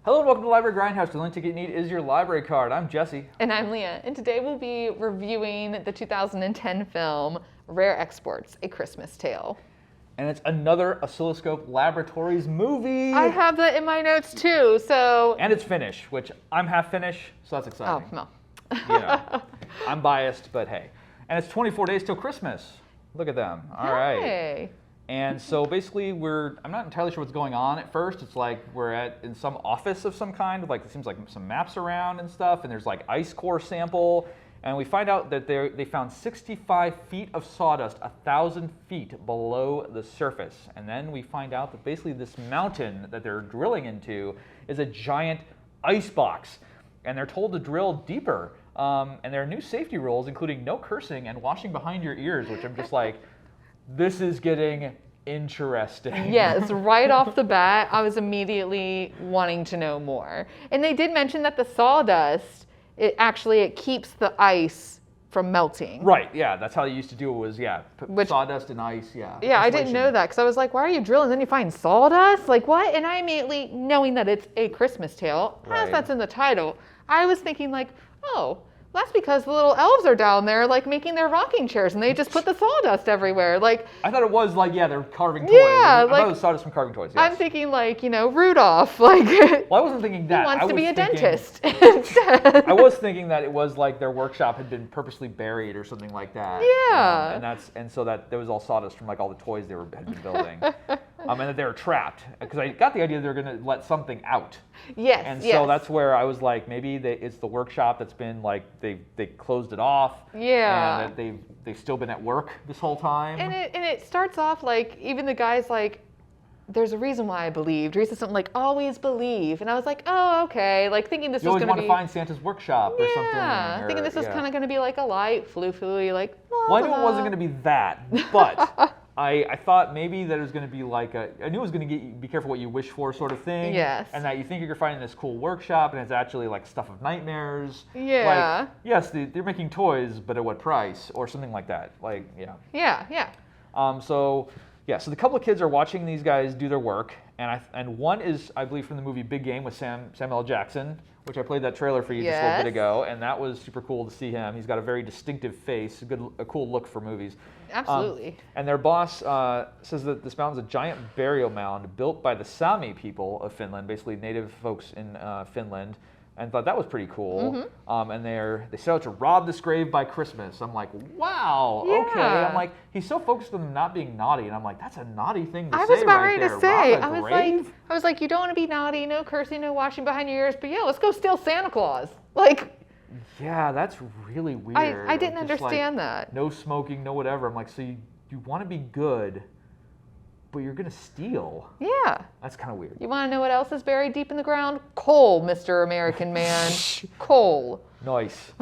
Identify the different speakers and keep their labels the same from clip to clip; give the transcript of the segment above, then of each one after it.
Speaker 1: Hello and welcome to Library Grindhouse. The only ticket you need is your library card. I'm Jesse.
Speaker 2: And I'm Leah. And today we'll be reviewing the 2010 film Rare Exports, A Christmas Tale.
Speaker 1: And it's another Oscilloscope Laboratories movie.
Speaker 2: I have that in my notes too, so...
Speaker 1: And it's Finnish, which I'm half Finnish, so that's exciting.
Speaker 2: Oh, no.
Speaker 1: I'm biased, but hey. And it's 24 days till Christmas. Look at them. All right.
Speaker 2: Hey.
Speaker 1: And so basically I'm not entirely sure what's going on at first. It's like we're in some office of some kind, like it seems like some maps around and stuff, and there's like ice core sample, and we find out that they found 65 feet of sawdust 1,000 feet below the surface. And then we find out that basically this mountain that they're drilling into is a giant ice box, and they're told to drill deeper. And there are new safety rules, including no cursing and washing behind your ears, which I'm just like, this is getting interesting.
Speaker 2: Yes, right off the bat, I was immediately wanting to know more. And they did mention that the sawdust, it keeps the ice from melting.
Speaker 1: Right, yeah, that's how they used to do it was, put sawdust and ice,
Speaker 2: Yeah,
Speaker 1: insulation.
Speaker 2: I didn't know that because I was like, why are you drilling? Then you find sawdust? Like what? And I immediately, knowing that it's A Christmas Tale, as that's in the title, I was thinking like, oh, that's because the little elves are down there, like, making their rocking chairs, and they just put the sawdust everywhere. Like,
Speaker 1: I thought it was like, they're carving toys.
Speaker 2: Yeah,
Speaker 1: I thought it was sawdust from carving toys. Yes.
Speaker 2: I'm thinking like, Rudolph, like.
Speaker 1: Well, I wasn't thinking that.
Speaker 2: He wants to be a dentist
Speaker 1: instead. I was thinking that it was like their workshop had been purposely buried or something like that.
Speaker 2: Yeah.
Speaker 1: And so that there was all sawdust from like all the toys had been building. And that they were trapped, because I got the idea they were going to let something out.
Speaker 2: Yes.
Speaker 1: And so that's where I was like, maybe it's the workshop that's been like they closed it off.
Speaker 2: Yeah.
Speaker 1: And that they've still been at work this whole time.
Speaker 2: And it starts off like even the guy's like, there's a reason why I believed. Or he says something like, always believe. And I was like, oh, okay. Like thinking this was going to be.
Speaker 1: You always want to find Santa's workshop or something.
Speaker 2: Yeah. Thinking this was kind of going to be like a light, flu-flu, like.
Speaker 1: Well, I knew it wasn't going to be that, but. I thought maybe that it was going to be like I knew it was going to be careful what you wish for sort of thing.
Speaker 2: Yes.
Speaker 1: And that you think you're finding this cool workshop and it's actually like stuff of nightmares.
Speaker 2: Yeah.
Speaker 1: Like, yes, they're making toys, but at what price? Or something like that. Like, yeah.
Speaker 2: Yeah.
Speaker 1: So the couple of kids are watching these guys do their work. And one is, I believe, from the movie Big Game with Samuel L. Jackson, which I played that trailer for you just a little bit ago, and that was super cool to see him. He's got a very distinctive face, a cool look for movies.
Speaker 2: Absolutely.
Speaker 1: And their boss says that this mountain's a giant burial mound built by the Sami people of Finland, basically native folks in Finland, and thought that was pretty cool. Mm-hmm. And they set out to rob this grave by Christmas. I'm like, wow, okay. I'm like, he's so focused on them not being naughty, and I'm like, that's a naughty thing to say.
Speaker 2: I was about
Speaker 1: ready
Speaker 2: to say.
Speaker 1: I
Speaker 2: was like, you don't want to be naughty, no cursing, no washing behind your ears, but yeah, let's go steal Santa Claus. Like.
Speaker 1: Yeah, that's really weird.
Speaker 2: I didn't understand that.
Speaker 1: No smoking, no whatever. I'm like, so you want to be good, but you're going to steal.
Speaker 2: Yeah.
Speaker 1: That's kind of weird.
Speaker 2: You want to know what else is buried deep in the ground? Coal, Mr. American man. Coal.
Speaker 1: Nice.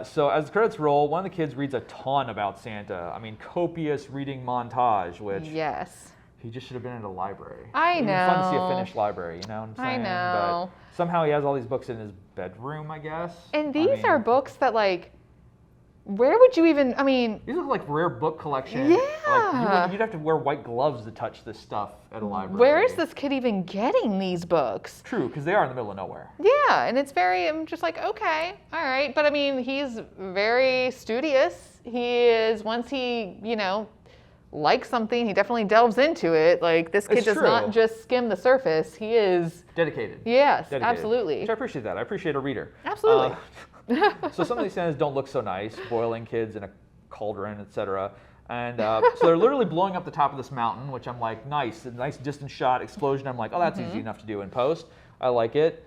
Speaker 1: So as the credits roll, one of the kids reads a ton about Santa. I mean, copious reading montage, which...
Speaker 2: Yes.
Speaker 1: He just should have been in a library.
Speaker 2: I know.
Speaker 1: It's fun to see a Finnish library, you know what I'm saying?
Speaker 2: I know.
Speaker 1: But somehow he has all these books in his bedroom, I guess.
Speaker 2: And these are books that, like, where would you even,
Speaker 1: These look like rare book collection.
Speaker 2: Yeah.
Speaker 1: Like you'd have to wear white gloves to touch this stuff at a library.
Speaker 2: Where is this kid even getting these books?
Speaker 1: True, because they are in the middle of nowhere.
Speaker 2: Yeah, and I'm just like, okay, all right. But, he's very studious. He is, once he, likes something, he definitely delves into it. Like, this kid does not just skim the surface. He is...
Speaker 1: Dedicated.
Speaker 2: Yes,
Speaker 1: Dedicated.
Speaker 2: Absolutely.
Speaker 1: Which I appreciate that. I appreciate a reader.
Speaker 2: Absolutely.
Speaker 1: So some of these Santas don't look so nice, boiling kids in a cauldron, etc. And so they're literally blowing up the top of this mountain, which I'm like, nice. A nice distant shot, explosion. I'm like, oh, that's easy enough to do in post. I like it.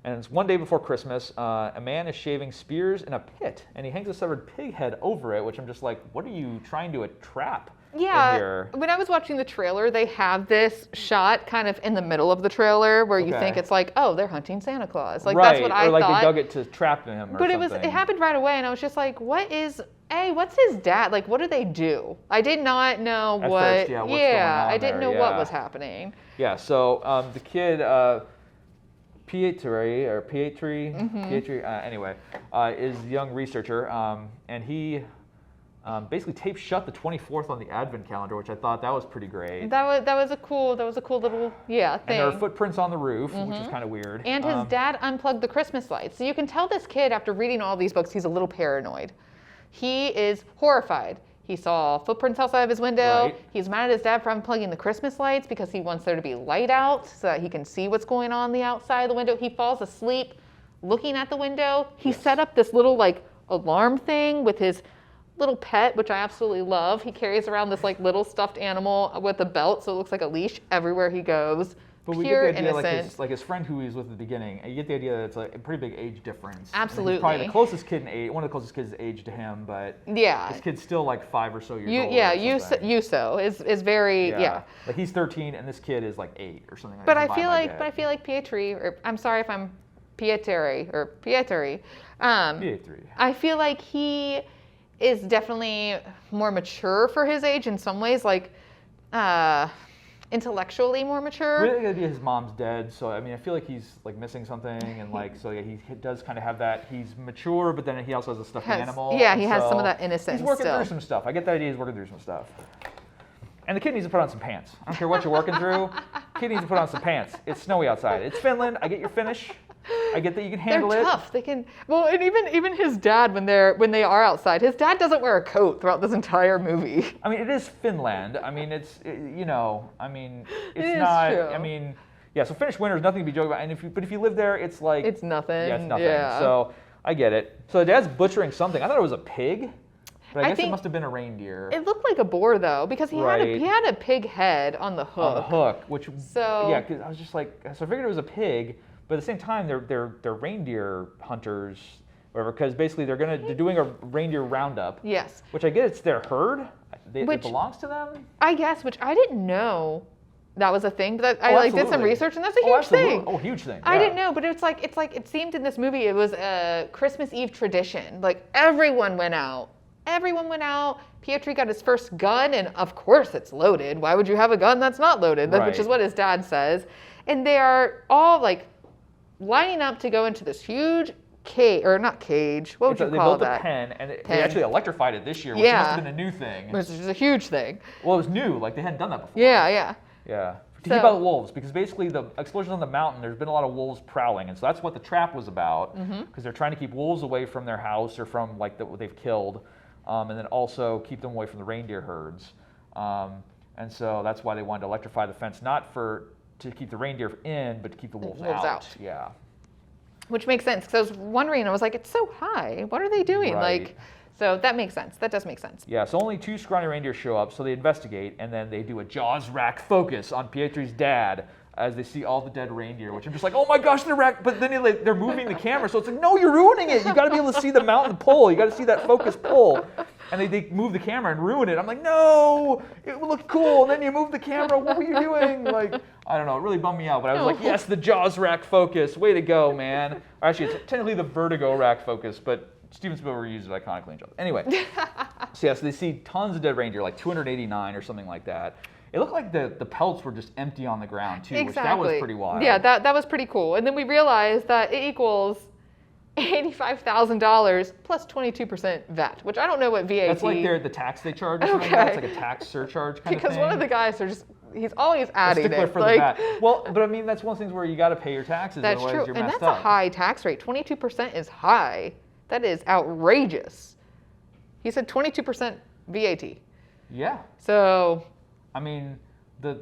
Speaker 1: And it's one day before Christmas. A man is shaving spears in a pit, and he hangs a severed pig head over it, which I'm just like, what are you trying to trap in here?
Speaker 2: When I was watching the trailer, they have this shot kind of in the middle of the trailer where you think it's like, oh, they're hunting Santa Claus. Like, that's what I thought.
Speaker 1: Or like they dug it to trap him or something.
Speaker 2: But it happened right away, and I was just like, what's his dad? Like, what do they do? I did not know
Speaker 1: what's going on
Speaker 2: I didn't know what was happening.
Speaker 1: Yeah, so the kid... Pietri, anyway, is a young researcher, and he basically taped shut the 24th on the Advent calendar, which I thought that was pretty great.
Speaker 2: That was a cool little thing.
Speaker 1: And there are footprints on the roof, which is kind of weird.
Speaker 2: And his dad unplugged the Christmas lights. So you can tell this kid, after reading all these books, he's a little paranoid. He is horrified. He saw footprints outside of his window.
Speaker 1: Right.
Speaker 2: He's mad at his dad for unplugging the Christmas lights because he wants there to be light out so that he can see what's going on the outside of the window. He falls asleep looking at the window. He set up this little alarm thing with his little pet, which I absolutely love. He carries around this little stuffed animal with a belt, so it looks like a leash everywhere he goes.
Speaker 1: But we
Speaker 2: Pure
Speaker 1: get the idea,
Speaker 2: innocent.
Speaker 1: his friend who he was with at the beginning, and you get the idea that it's a pretty big age difference.
Speaker 2: Absolutely.
Speaker 1: He's probably the closest kid in age, one of the closest kids in age to him, but
Speaker 2: Yeah.
Speaker 1: this kid's still 5 or so years old.
Speaker 2: Yeah, Yuso is very yeah.
Speaker 1: Like he's 13 and this kid is 8 or something like
Speaker 2: But
Speaker 1: that.
Speaker 2: I feel like Pietri, or I'm sorry if I'm Pietri.
Speaker 1: Pietri.
Speaker 2: I feel like he is definitely more mature for his age in some ways, intellectually more mature.
Speaker 1: Really, the idea his mom's dead, so I feel like he's missing something, and so yeah, he does kind of have that. He's mature, but then he also has a stuffed animal.
Speaker 2: Yeah, he has some of that innocence.
Speaker 1: He's working
Speaker 2: still.
Speaker 1: through some stuff. I get the idea he's working through some stuff. And the kid needs to put on some pants. I don't care what you're working through. Kid needs to put on some pants. It's snowy outside. It's Finland. I get your Finnish. I get that you can handle it.
Speaker 2: They're tough. They can. Well, and even his dad when they are outside, his dad doesn't wear a coat throughout this entire movie.
Speaker 1: It is Finland. It's not.
Speaker 2: True.
Speaker 1: Yeah. So Finnish winter is nothing to be joking about. And if you live there, it's
Speaker 2: it's nothing.
Speaker 1: Yeah, it's nothing.
Speaker 2: Yeah.
Speaker 1: So I get it. So the dad's butchering something. I thought it was a pig, but I guess it
Speaker 2: think
Speaker 1: must have been a reindeer.
Speaker 2: It looked like a boar though, because he had a pig head on the hook.
Speaker 1: On the hook, which
Speaker 2: so
Speaker 1: yeah, because I was just so I figured it was a pig. But at the same time, they're reindeer hunters, whatever. Because basically they're doing a reindeer roundup.
Speaker 2: Yes.
Speaker 1: Which I get it's their herd. It belongs to them.
Speaker 2: I guess, which I didn't know that was a thing. But I did some research, and that's a huge thing.
Speaker 1: Oh, huge thing.
Speaker 2: I didn't know, but it's like it seemed in this movie it was a Christmas Eve tradition. Everyone went out. Pietri got his first gun, and of course it's loaded. Why would you have a gun that's not loaded?
Speaker 1: Right.
Speaker 2: Which is what his dad says. And they are all lining up to go into this huge cage, or not cage, what would you call that?
Speaker 1: They built a pen, and they actually electrified it this year, which must have been a new thing.
Speaker 2: Which is a huge thing.
Speaker 1: Well, it was new, they hadn't done that before.
Speaker 2: Yeah.
Speaker 1: To keep out wolves, because basically the explosions on the mountain, there's been a lot of wolves prowling, and so that's what the trap was about, because they're trying to keep wolves away from their house or from what they've killed, and then also keep them away from the reindeer herds. And so that's why they wanted to electrify the fence, not to keep the reindeer in, but to keep the wolves out. Yeah.
Speaker 2: Which makes sense, because I was wondering, I was like, it's so high. What are they doing?
Speaker 1: Right.
Speaker 2: So that makes sense. That does make sense.
Speaker 1: Yeah, so only 2 scrawny reindeer show up, so they investigate, and then they do a jaws rack focus on Pietri's dad as they see all the dead reindeer, which I'm just like, oh my gosh, they're rack, but then they're moving the camera, so it's like, no, you're ruining it. You got to be able to see the mountain pull. You got to see that focus pull. And they move the camera and ruin it. I'm like, no, it looked cool. And then you move the camera. What were you doing? I don't know. It really bummed me out. But I was like, yes, the jaws rack focus. Way to go, man. Or actually, it's technically the vertigo rack focus, but Steven Spielberg used it iconically in jaws. Anyway, so they see tons of dead reindeer, 289 or something like that. It looked like the pelts were just empty on the ground too, which that was pretty wild.
Speaker 2: Yeah, that was pretty cool. And then we realized that it equals $85,000 plus 22% VAT, which I don't know what VAT.
Speaker 1: That's the tax they charge or something. It's like a tax surcharge kind of thing.
Speaker 2: Because one of the guys he's always adding
Speaker 1: stickler
Speaker 2: it.
Speaker 1: For the VAT. Well, but that's one of the things where you got to pay your taxes.
Speaker 2: That's
Speaker 1: otherwise
Speaker 2: true,
Speaker 1: you're
Speaker 2: and
Speaker 1: messed
Speaker 2: that's
Speaker 1: up.
Speaker 2: a high tax rate. 22% is high. That is outrageous. He said 22% VAT.
Speaker 1: Yeah.
Speaker 2: So.
Speaker 1: The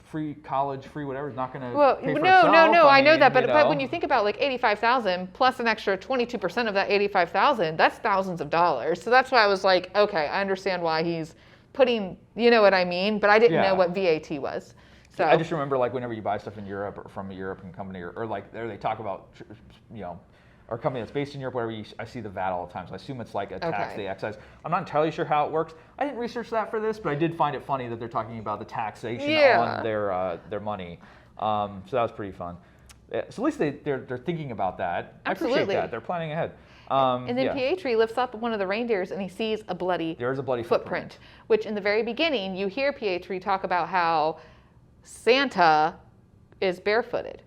Speaker 1: free college, free whatever is not going to pay for
Speaker 2: no,
Speaker 1: itself.
Speaker 2: No. I know that, but when you think about 85,000 plus an extra 22% of that 85,000, that's thousands of dollars. So that's why I was like, okay, I understand why he's putting, you know what I mean? But I didn't know what VAT was. So
Speaker 1: I just remember whenever you buy stuff in Europe or from a European company or there they talk about or a company that's based in Europe, whatever, I see the VAT all the time. So I assume it's like a tax they excise. I'm not entirely sure how it works. I didn't research that for this, but I did find it funny that they're talking about the taxation on their money. So that was pretty fun. So at least they're thinking about that.
Speaker 2: Absolutely.
Speaker 1: I appreciate that. They're planning ahead.
Speaker 2: And then Pietri lifts up one of the reindeers and he sees a bloody footprint. Which in the very beginning, you hear Pietri talk about how Santa is barefooted.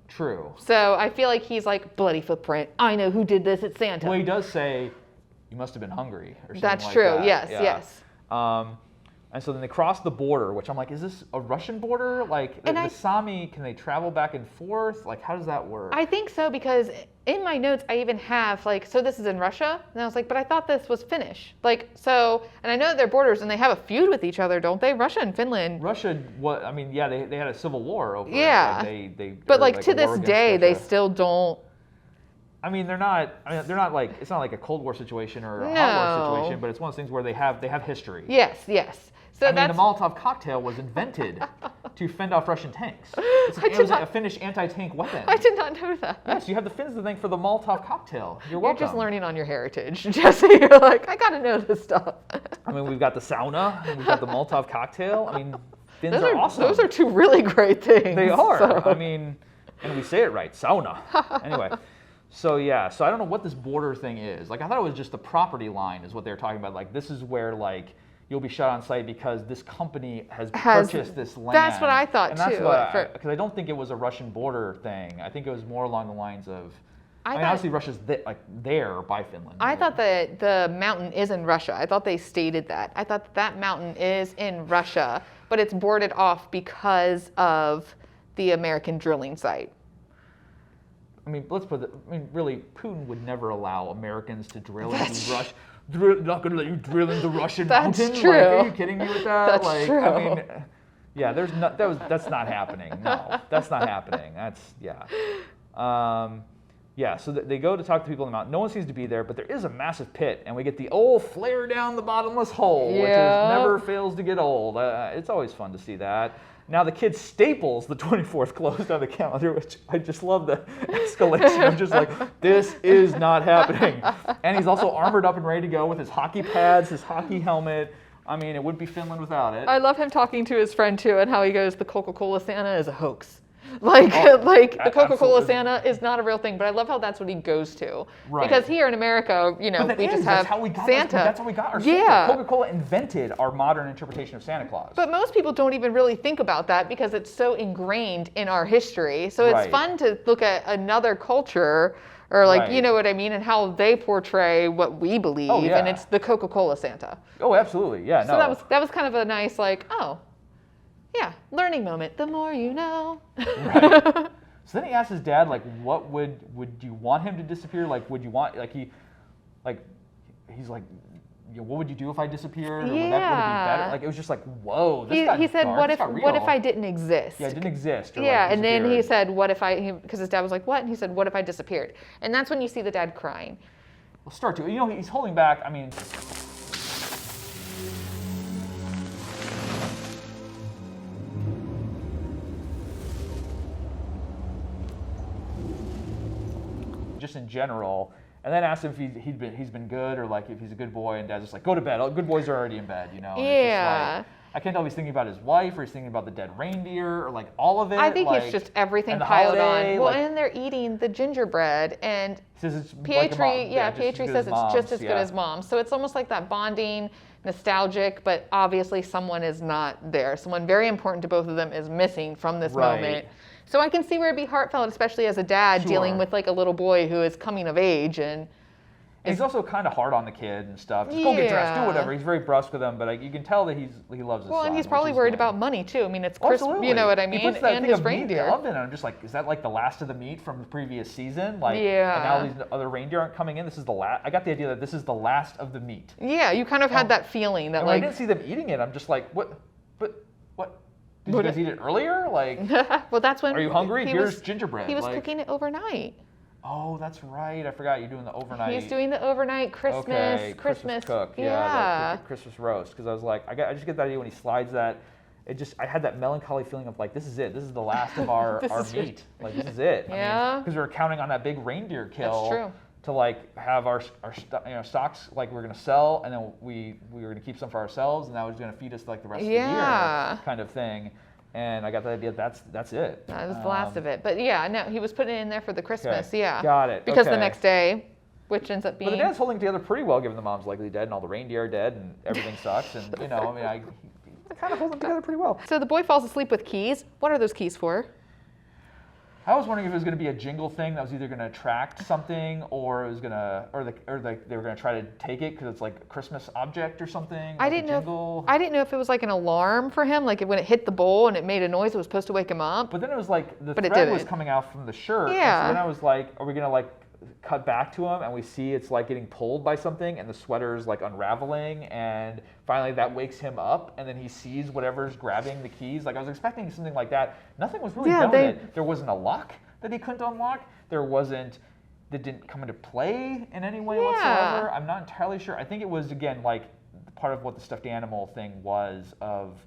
Speaker 1: True.
Speaker 2: So I feel like he's like, bloody footprint. I know who did this. It's Santa.
Speaker 1: Well, he does say, you must have been hungry or something
Speaker 2: That's
Speaker 1: like
Speaker 2: true.
Speaker 1: that.
Speaker 2: Yes,
Speaker 1: Yeah.
Speaker 2: yes.
Speaker 1: And so then they cross the border, which I'm like, is this a Russian border? Like, the Sami, can they travel back and forth? Like, how does that work?
Speaker 2: I think so, because in my notes I even have like, so this is in Russia, and I was like, but I thought this was Finnish. Like, so, and I know that they're borders and they have a feud with each other, don't they? Russia and Finland.
Speaker 1: Russia, I mean, yeah, they had a civil war over
Speaker 2: Yeah.
Speaker 1: it. Like
Speaker 2: but like to this day, they still don't.
Speaker 1: I mean, they're not like, it's not like a Cold War situation or a
Speaker 2: No.
Speaker 1: hot war situation, but it's one of those things where they have history.
Speaker 2: Yes, yes. So
Speaker 1: I mean, the Molotov cocktail was invented to fend off Russian tanks. It was a Finnish anti-tank weapon.
Speaker 2: I did not know that.
Speaker 1: Yes, you have the Finns to thank for the Molotov cocktail. You're welcome.
Speaker 2: You're just learning on your heritage, Jesse. You're like, I gotta know this stuff.
Speaker 1: I mean, we've got the sauna, and we've got the Molotov cocktail. I mean, Finns are awesome.
Speaker 2: Those are two really great things.
Speaker 1: They are.
Speaker 2: So.
Speaker 1: I mean, and we say it right, sauna. Anyway, so yeah, so I don't know what this border thing is. Like, I thought it was just the property line is what they were talking about. Like, this is where, like, you'll be shot on site because this company has purchased this land.
Speaker 2: That's what I thought,
Speaker 1: and that's
Speaker 2: too.
Speaker 1: Because I don't think it was a Russian border thing. I think it was more along the lines of, I mean, obviously Russia's there by Finland.
Speaker 2: I thought that the mountain is in Russia. I thought they stated that. I thought that mountain is in Russia, but it's boarded off because of the American drilling site.
Speaker 1: I mean, really, Putin would never allow Americans to drill into Russia. Not going to let you drill into Russian mountain.
Speaker 2: True.
Speaker 1: Like, are you kidding me with that?
Speaker 2: That's
Speaker 1: like,
Speaker 2: true.
Speaker 1: I mean, yeah, that's not happening. No, that's not happening. Yeah, so they go to talk to people on the mountain. No one seems to be there, but there is a massive pit, and we get the old flare down the bottomless hole, which never fails to get old. It's always fun to see that. Now the kid staples the 24th closed on the calendar, which I just love the escalation. I'm just like, this is not happening. And he's also armored up and ready to go with his hockey pads, his hockey helmet. I mean, it wouldn't be Finland without it.
Speaker 2: I love him talking to his friend too, and how he goes, the Coca-Cola Santa is a hoax. The Coca-Cola Santa is not a real thing, but I love how that's what he goes to.
Speaker 1: Right.
Speaker 2: Because here in America, we just have Santa.
Speaker 1: That's how we got our Santa. Coca-Cola invented our modern interpretation of Santa Claus.
Speaker 2: But most people don't even really think about that because it's so ingrained in our history. So it's fun to look at another culture, or you know what I mean, and how they portray what we believe, and it's the Coca-Cola Santa.
Speaker 1: Oh, absolutely, yeah.
Speaker 2: So that was kind of a nice yeah, learning moment. The more you know.
Speaker 1: Right. So then he asks his dad, like, what would you want him to disappear? Like, would you want, he's like, what would you do if I disappeared? Or would it be better? Like, it was just like, whoa, this got
Speaker 2: He said,
Speaker 1: dark.
Speaker 2: what if I didn't exist?
Speaker 1: Yeah, I didn't exist. Or
Speaker 2: and then he said, what if because his dad was like, what? And he said, what if I disappeared? And that's when you see the dad crying.
Speaker 1: We'll start to, he's holding back, I mean, just in general, and then asked him if he's been good, or like if he's a good boy, and dad's just like, go to bed. All good boys are already in bed, And
Speaker 2: yeah.
Speaker 1: It's just like, I can't tell if he's thinking about his wife or he's thinking about the dead reindeer or like all of it.
Speaker 2: I think it's just everything piled on. Well, and they're eating the gingerbread, and Pietri says it's just as good as mom. So it's almost like that bonding, nostalgic, but obviously someone is not there. Someone very important to both of them is missing from this moment. So I can see where it'd be heartfelt, especially as a dad dealing with like a little boy who is coming of age, and
Speaker 1: he's also kind of hard on the kid and stuff. Just go get dressed, do whatever. He's very brusque with him, but you can tell that he loves his son.
Speaker 2: Well, and he's probably worried about money too. I mean, it's Christmas, you know what I mean,
Speaker 1: he puts that
Speaker 2: and
Speaker 1: thing
Speaker 2: his
Speaker 1: of
Speaker 2: reindeer.
Speaker 1: Meat in the oven, and I'm just like, is that like the last of the meat from the previous season? Like, and now these other reindeer aren't coming in. This is the last. I got the idea that this is the last of the meat.
Speaker 2: Yeah, you kind of had that feeling that,
Speaker 1: and
Speaker 2: like,
Speaker 1: when I didn't see them eating it, I'm just like, what? Did you guys eat it earlier? Like,
Speaker 2: well, that's when.
Speaker 1: Are you hungry? Here's gingerbread.
Speaker 2: He was cooking it overnight.
Speaker 1: Oh, that's right. I forgot you're doing the overnight.
Speaker 2: He's doing the overnight Christmas
Speaker 1: cook. Yeah, the Christmas roast. Because I was like, I just get that idea when he slides that. I had that melancholy feeling of like, this is it. This is the last of our meat. Like, this is it.
Speaker 2: Yeah.
Speaker 1: Because we were counting on that big reindeer kill.
Speaker 2: That's true.
Speaker 1: To like have our stocks like we're gonna sell, and then we were gonna keep some for ourselves, and that was gonna feed us like the rest of the year, kind of thing. And I got the idea that's it.
Speaker 2: That was the last of it. But yeah, no, he was putting it in there for the Christmas.
Speaker 1: Okay.
Speaker 2: Yeah,
Speaker 1: got it.
Speaker 2: Because the next day, which ends up being.
Speaker 1: But the dad's holding together pretty well, given the mom's likely dead and all the reindeer are dead and everything sucks, and he kind of holds them together pretty well.
Speaker 2: So the boy falls asleep with keys. What are those keys for?
Speaker 1: I was wondering if it was going to be a jingle thing that was either going to attract something, or it was going to, they were going to try to take it because it's like a Christmas object or something.
Speaker 2: I didn't know if it was like an alarm for him, like when it hit the bowl and it made a noise, it was supposed to wake him up.
Speaker 1: But then it was like the thread was coming out from the shirt.
Speaker 2: Yeah.
Speaker 1: And so then I was like, are we going to like cut back to him and we see it's like getting pulled by something and the sweater's like unraveling and finally that wakes him up and then he sees whatever's grabbing the keys. Like I was expecting something like that. Nothing was really done with it. There wasn't a lock that he couldn't unlock. That didn't come into play in any way whatsoever. I'm not entirely sure. I think it was, again, like part of what the stuffed animal thing was of,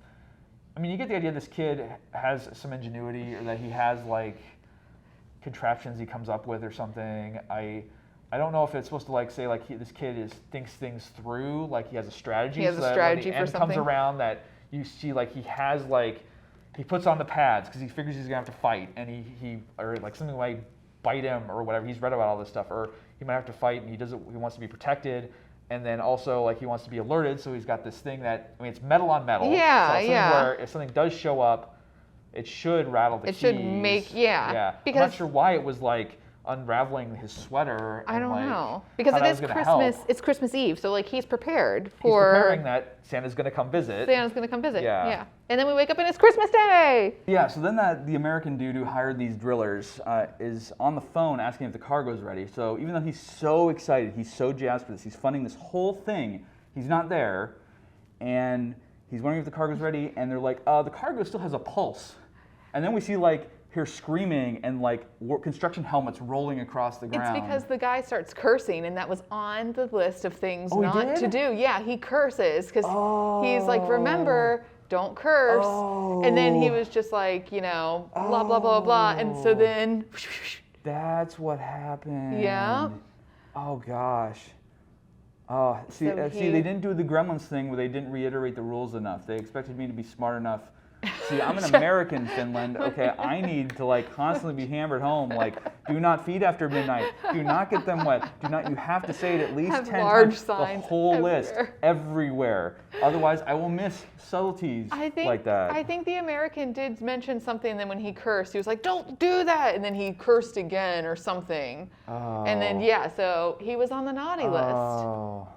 Speaker 1: I mean, you get the idea this kid has some ingenuity or that he has like contraptions he comes up with or something. I don't know if it's supposed to like say like this kid thinks things through, like he has a strategy.
Speaker 2: He has a strategy for something.
Speaker 1: Comes around that you see like he has like he puts on the pads because he figures he's gonna have to fight, and he or like something might bite him or whatever. He's read about all this stuff, or he might have to fight and he wants to be protected, and then also like he wants to be alerted, so he's got this thing that, I mean, it's metal on metal.
Speaker 2: Yeah,
Speaker 1: so where if something does show up, it should rattle the keys.
Speaker 2: It should make,
Speaker 1: Yeah.
Speaker 2: Because
Speaker 1: I'm not sure why it was like unraveling his sweater.
Speaker 2: I don't
Speaker 1: like,
Speaker 2: know. Because it is Christmas.
Speaker 1: Help.
Speaker 2: It's Christmas Eve, so like he's prepared
Speaker 1: for. He's preparing that Santa's going to come visit.
Speaker 2: Yeah. And then we wake up and it's Christmas Day.
Speaker 3: Yeah. So then the American dude who hired these drillers is on the phone asking if the cargo's ready. So even though he's so excited, he's so jazzed for this, he's funding this whole thing. He's not there, and he's wondering if the cargo's ready. And they're like, the cargo still has a pulse. And then we see like her screaming and like construction helmets rolling across the ground.
Speaker 2: It's because the guy starts cursing, and that was on the list of things not to do. Yeah, he curses because he's like, remember, don't curse. And then he was just like, blah, blah, blah, blah. And so then.
Speaker 3: That's what happened.
Speaker 2: Yeah.
Speaker 3: Oh, gosh. Oh, see, they didn't do the Gremlins thing where they didn't reiterate the rules enough. They expected me to be smart enough. See, I'm an American, Finland. Okay, I need to like constantly be hammered home. Like, do not feed after midnight. Do not get them wet. You have to say it at least 10 times. The whole list, everywhere. Otherwise, I will miss subtleties like that.
Speaker 2: I think the American did mention something. And then when he cursed, he was like, "Don't do that," and then he cursed again or something.
Speaker 3: Oh.
Speaker 2: And then so he was on the naughty list.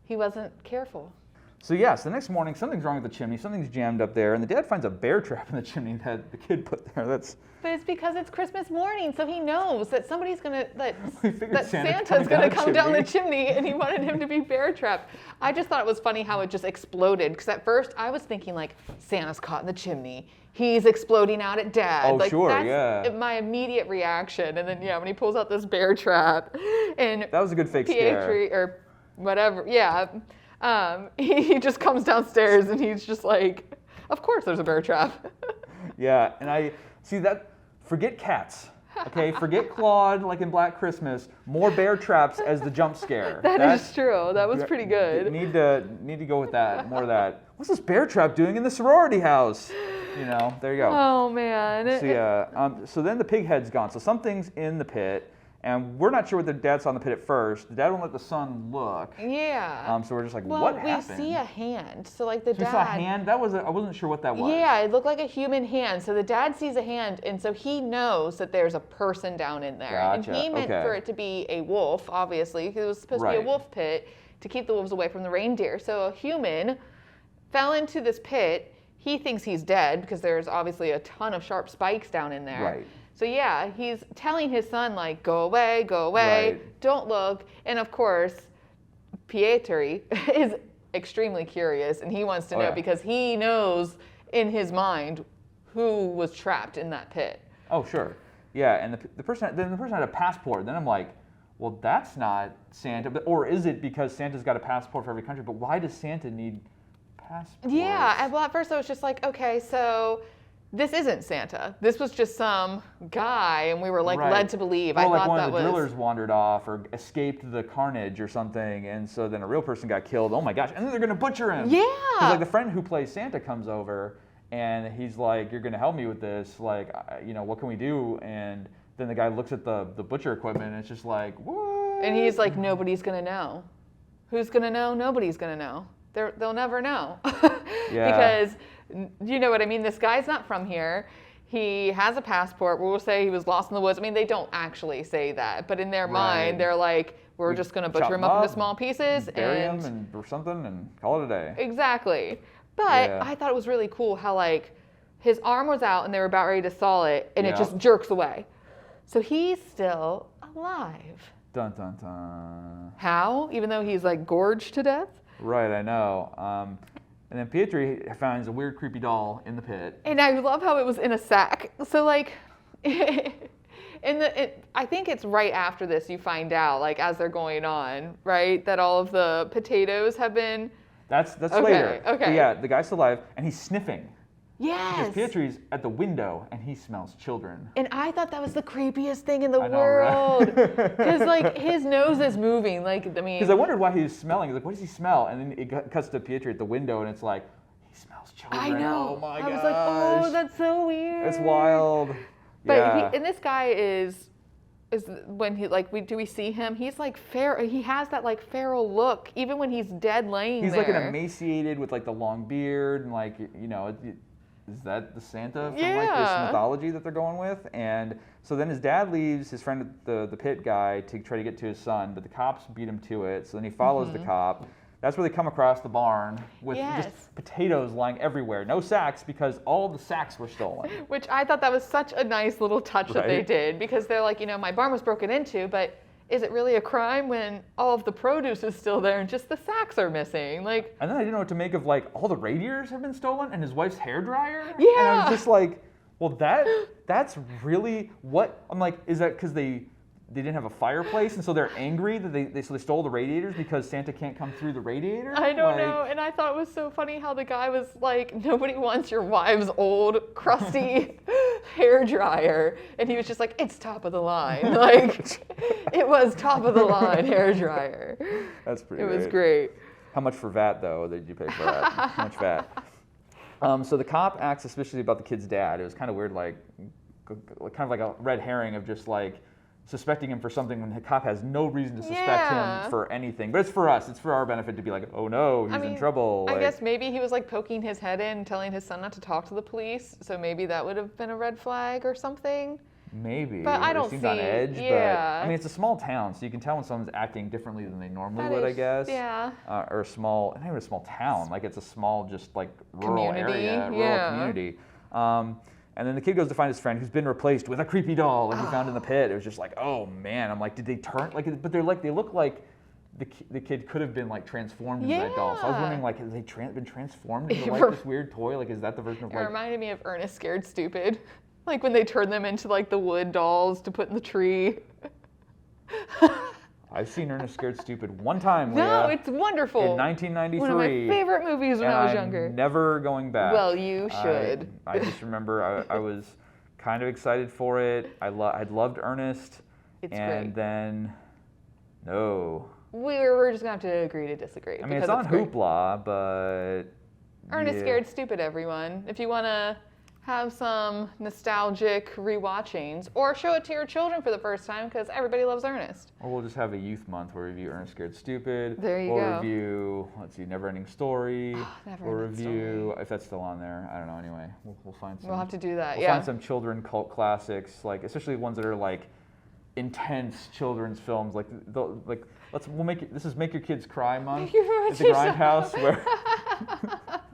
Speaker 2: He wasn't careful.
Speaker 3: So so the next morning, something's wrong with the chimney. Something's jammed up there, and the dad finds a bear trap in the chimney that the kid put there. But
Speaker 2: it's because it's Christmas morning, so he knows that somebody's that
Speaker 3: Santa's
Speaker 2: gonna come down the chimney, and he wanted him to be bear trapped. I just thought it was funny how it just exploded, because at first I was thinking like Santa's caught in the chimney. He's exploding out at Dad.
Speaker 3: Oh,
Speaker 2: like,
Speaker 3: sure,
Speaker 2: that's my immediate reaction. And then when he pulls out this bear trap, and
Speaker 3: that was a good fake scare.
Speaker 2: Or whatever, he just comes downstairs and he's just like, of course there's a bear trap.
Speaker 3: Yeah, and I see that. Forget cats, okay? Forget Claude like in Black Christmas. More bear traps as the jump scare.
Speaker 2: That is true. That was pretty good.
Speaker 3: Need to go with that. More of that. What's this bear trap doing in the sorority house? There you go.
Speaker 2: Oh man.
Speaker 3: So then the pig head's gone. So something's in the pit. And we're not sure what the dad saw in the pit at first. The dad won't let the son look.
Speaker 2: Yeah.
Speaker 3: So we're just like, what happened?
Speaker 2: We see a hand. So like the dad.
Speaker 3: We saw a hand? I wasn't sure what that was.
Speaker 2: Yeah, it looked like a human hand. So the dad sees a hand, and so he knows that there's a person down in there.
Speaker 3: Gotcha.
Speaker 2: And he meant for it to be a wolf, obviously, because it was supposed to be a wolf pit to keep the wolves away from the reindeer. So a human fell into this pit. He thinks he's dead because there's obviously a ton of sharp spikes down in there.
Speaker 3: Right.
Speaker 2: So he's telling his son, like, go away, don't look. And of course, Pietri is extremely curious, and he wants to know because he knows in his mind who was trapped in that pit.
Speaker 3: Oh, sure. Yeah, and the person had a passport. Then I'm like, well, that's not Santa. Or is it because Santa's got a passport for every country? But why does Santa need passports?
Speaker 2: Yeah, well, at first I was just like, okay, so this isn't Santa. This was just some guy, and we were like led to believe.
Speaker 3: Or like one of the drillers wandered off or escaped the carnage or something, and so then a real person got killed. Oh my gosh! And then they're gonna butcher him.
Speaker 2: Yeah.
Speaker 3: Because like the friend who plays Santa comes over, and he's like, "You're gonna help me with this? Like, what can we do?" And then the guy looks at the butcher equipment, and it's just like, what?
Speaker 2: And he's like, "Nobody's gonna know. Who's gonna know? Nobody's gonna know. They'll never know."
Speaker 3: Yeah.
Speaker 2: Because you know what I mean? This guy's not from here. He has a passport. We'll say he was lost in the woods. I mean, they don't actually say that, but in their mind, they're like, we're just going to butcher him up into small pieces
Speaker 3: bury him or something and call it a day.
Speaker 2: Exactly. But I thought it was really cool how like his arm was out and they were about ready to saw it and it just jerks away. So he's still alive.
Speaker 3: Dun dun dun.
Speaker 2: How? Even though he's like gorged to death?
Speaker 3: Right, I know. And then Pietri finds a weird, creepy doll in the pit.
Speaker 2: And I love how it was in a sack. So like, I think it's right after this you find out, like as they're going on, right, that all of the potatoes have been.
Speaker 3: That's later.
Speaker 2: Okay.
Speaker 3: But yeah, the guy's still alive and he's sniffing.
Speaker 2: Yes.
Speaker 3: Because Pietri's at the window and he smells children.
Speaker 2: And I thought that was the creepiest thing in the
Speaker 3: I know,
Speaker 2: world.
Speaker 3: right?
Speaker 2: Because like his nose is moving. Like, I mean.
Speaker 3: Because I wondered why he was smelling. He's like, what does he smell? And then it cuts to Pietri at the window and it's like, he smells children.
Speaker 2: I know.
Speaker 3: Oh my
Speaker 2: I
Speaker 3: gosh.
Speaker 2: was like, oh, that's so weird.
Speaker 3: It's wild.
Speaker 2: But and this guy is when he like do we see him? He's like he has that like feral look even when he's dead laying
Speaker 3: he's
Speaker 2: there.
Speaker 3: like an emaciated with like the long beard and like is that the Santa from like this mythology that they're going with? And so then his dad leaves his friend the pit guy to try to get to his son, but the cops beat him to it. So then he follows the cop. That's where they come across the barn with just potatoes lying everywhere. No sacks because all the sacks were stolen.
Speaker 2: Which I thought that was such a nice little touch that they did because they're like, my barn was broken into, but is it really a crime when all of the produce is still there and just the sacks are missing? Like,
Speaker 3: and then I didn't know what to make of like all the radiators have been stolen and his wife's hairdryer.
Speaker 2: Yeah.
Speaker 3: And I was just like, well, that's really what I'm like. Is that because they didn't have a fireplace and so they're angry that they stole the radiators because Santa can't come through the radiator?
Speaker 2: I don't know. And I thought it was so funny how the guy was like, nobody wants your wife's old crusty hair dryer. And he was just like, it's top of the line. Like it was top of the line hair dryer.
Speaker 3: That's pretty
Speaker 2: It was great.
Speaker 3: How much for VAT though did you pay for that? How much VAT? So the cop acts suspiciously about the kid's dad. It was kind of weird, like kind of like a red herring of just like suspecting him for something when the cop has no reason to suspect him for anything. But it's for us. It's for our benefit to be like, oh no, he's in trouble.
Speaker 2: I guess maybe he was like poking his head in, telling his son not to talk to the police. So maybe that would have been a red flag or something.
Speaker 3: Maybe.
Speaker 2: But I don't
Speaker 3: seems
Speaker 2: see.
Speaker 3: on edge.
Speaker 2: Yeah.
Speaker 3: But I mean, it's a small town, so you can tell when someone's acting differently than they normally would, I guess.
Speaker 2: Yeah.
Speaker 3: Or not even a small town. Like it's a small, just like rural
Speaker 2: community.
Speaker 3: area, rural community. And then the kid goes to find his friend who's been replaced with a creepy doll like he found in the pit. It was just like, oh man. I'm like, did they turn like? But they look like the kid could have been like transformed into that doll. So I was wondering like, have they been transformed into like this weird toy? Like, is that the version of like?
Speaker 2: It reminded me of Ernest Scared Stupid, like when they turn them into like the wood dolls to put in the tree.
Speaker 3: I've seen Ernest Scared Stupid one time, Leah.
Speaker 2: No, it's wonderful.
Speaker 3: In 1993.
Speaker 2: One of my favorite movies when I was younger.
Speaker 3: I'm never going back.
Speaker 2: Well, you should.
Speaker 3: I just remember I was kind of excited for it. I'd loved Ernest.
Speaker 2: It's
Speaker 3: and
Speaker 2: great.
Speaker 3: Then, no.
Speaker 2: We're just going to have to agree to disagree.
Speaker 3: I mean, it's on Hoopla, but...
Speaker 2: Ernest Scared Stupid, everyone. If you want to have some nostalgic rewatchings, or show it to your children for the first time, because everybody loves Ernest.
Speaker 3: Or we'll just have a youth month where we review Ernest Scared Stupid.
Speaker 2: There you
Speaker 3: go.
Speaker 2: Or
Speaker 3: review, let's see, Neverending Story.
Speaker 2: Neverending
Speaker 3: or review,
Speaker 2: Story.
Speaker 3: If that's still on there. I don't know, anyway. We'll find some.
Speaker 2: We'll have to do that,
Speaker 3: We'll find some children cult classics, like especially ones that are like intense children's films. We'll make it, this is Make Your Kids Cry month at the Grindhouse, where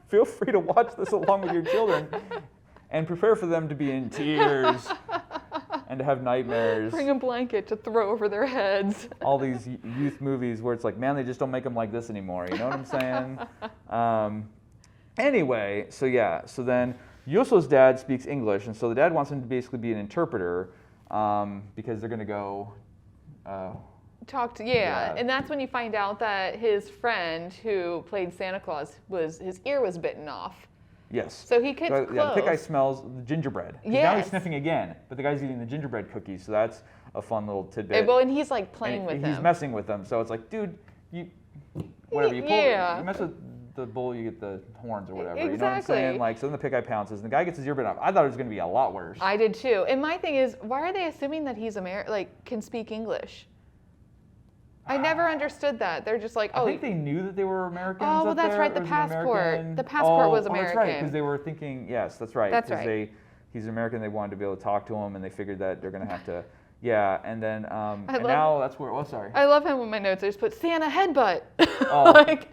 Speaker 3: feel free to watch this along with your children. And prepare for them to be in tears and to have nightmares.
Speaker 2: Bring a blanket to throw over their heads.
Speaker 3: All these youth movies where it's like, man, they just don't make them like this anymore. You know what I'm saying? Anyway, so then Yuso's dad speaks English, and so the dad wants him to basically be an interpreter because they're going to go...
Speaker 2: And that's when you find out that his friend who played Santa Claus, his ear was bitten off.
Speaker 3: Yes.
Speaker 2: So he gets close.
Speaker 3: Yeah, the pit guy smells the gingerbread.
Speaker 2: Yes.
Speaker 3: Now he's sniffing again, but the guy's eating the gingerbread cookies, so that's a fun little tidbit.
Speaker 2: Well, and he's like playing with them.
Speaker 3: He's messing with them, so it's like, dude, you mess with the bull, you get the horns or whatever.
Speaker 2: Exactly.
Speaker 3: You know what I'm saying? Like, so then the pit guy pounces, and the guy gets his ear bitten off. I thought it was going to be a lot worse.
Speaker 2: I did too. And my thing is, why are they assuming that he's can speak English? I never understoed that. They're just like,
Speaker 3: I think they knew that they were Americans.
Speaker 2: Oh, well, that's right. The passport. The passport was American.
Speaker 3: That's right, because they were thinking. Yes, that's right.
Speaker 2: That's right.
Speaker 3: he's American. They wanted to be able to talk to him, and they figured that they're going to have to, yeah. And then, and now that's where, sorry.
Speaker 2: I love him with my notes. I just put Santa headbutt.
Speaker 3: Oh.
Speaker 2: Like,